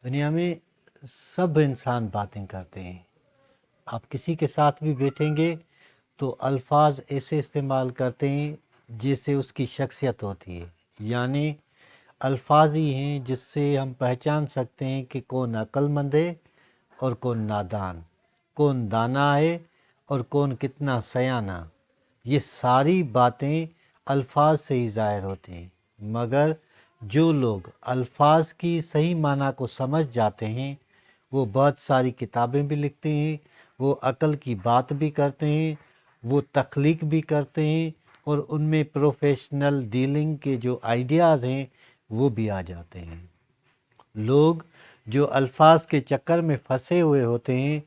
دنیا میں سب انسان باتیں کرتے ہیں. آپ کسی کے ساتھ بھی بیٹھیں گے تو الفاظ ایسے استعمال کرتے ہیں جیسے اس کی شخصیت ہوتی ہے. یعنی الفاظ ہی ہیں جس سے ہم پہچان سکتے ہیں کہ کون عقل مند ہے اور کون نادان، کون دانا ہے اور کون کتنا سیانہ. یہ ساری باتیں الفاظ سے ہی ظاہر ہوتے ہیں. مگر جو لوگ الفاظ کی صحیح معنی کو سمجھ جاتے ہیں وہ بہت ساری کتابیں بھی لکھتے ہیں، وہ عقل کی بات بھی کرتے ہیں، وہ تخلیق بھی کرتے ہیں، اور ان میں پروفیشنل ڈیلنگ کے جو آئیڈیاز ہیں وہ بھی آ جاتے ہیں. لوگ جو الفاظ کے چکر میں پھنسے ہوئے ہوتے ہیں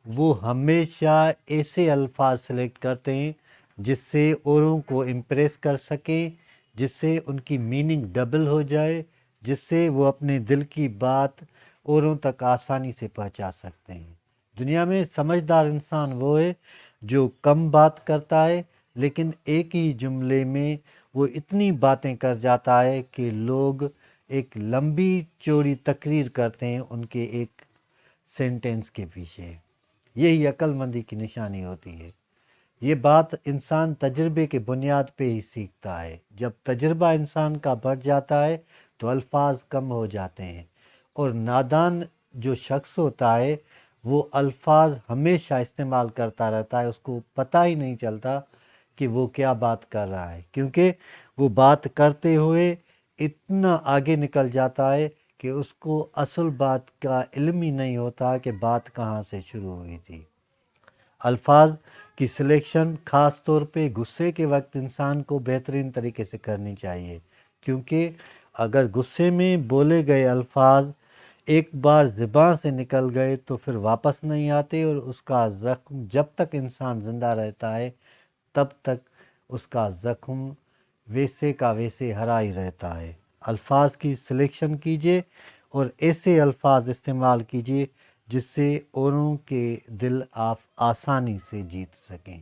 وہ ہمیشہ ایسے الفاظ سلیکٹ کرتے ہیں جس سے اوروں کو امپریس کر سکیں، جس سے ان کی میننگ ڈبل ہو جائے، جس سے وہ اپنے دل کی بات اوروں تک آسانی سے پہنچا سکتے ہیں. دنیا میں سمجھدار انسان وہ ہے جو کم بات کرتا ہے لیکن ایک ہی جملے میں وہ اتنی باتیں کر جاتا ہے کہ لوگ ایک لمبی چوڑی تقریر کرتے ہیں ان کے ایک سینٹنس کے پیچھے. یہی عقل مندی کی نشانی ہوتی ہے. یہ بات انسان تجربے کے بنیاد پہ ہی سیکھتا ہے. جب تجربہ انسان کا بڑھ جاتا ہے تو الفاظ کم ہو جاتے ہیں، اور نادان جو شخص ہوتا ہے وہ الفاظ ہمیشہ استعمال کرتا رہتا ہے، اس کو پتہ ہی نہیں چلتا کہ وہ کیا بات کر رہا ہے، کیونکہ وہ بات کرتے ہوئے اتنا آگے نکل جاتا ہے کہ اس کو اصل بات کا علم ہی نہیں ہوتا کہ بات کہاں سے شروع ہوئی تھی. الفاظ کی سلیکشن خاص طور پہ غصے کے وقت انسان کو بہترین طریقے سے کرنی چاہیے، کیونکہ اگر غصے میں بولے گئے الفاظ ایک بار زبان سے نکل گئے تو پھر واپس نہیں آتے، اور اس کا زخم جب تک انسان زندہ رہتا ہے تب تک اس کا زخم ویسے کا ویسے ہرا ہی رہتا ہے. الفاظ کی سلیکشن کیجیے اور ایسے الفاظ استعمال کیجیے جس سے اوروں کے دل آپ آسانی سے جیت سکیں.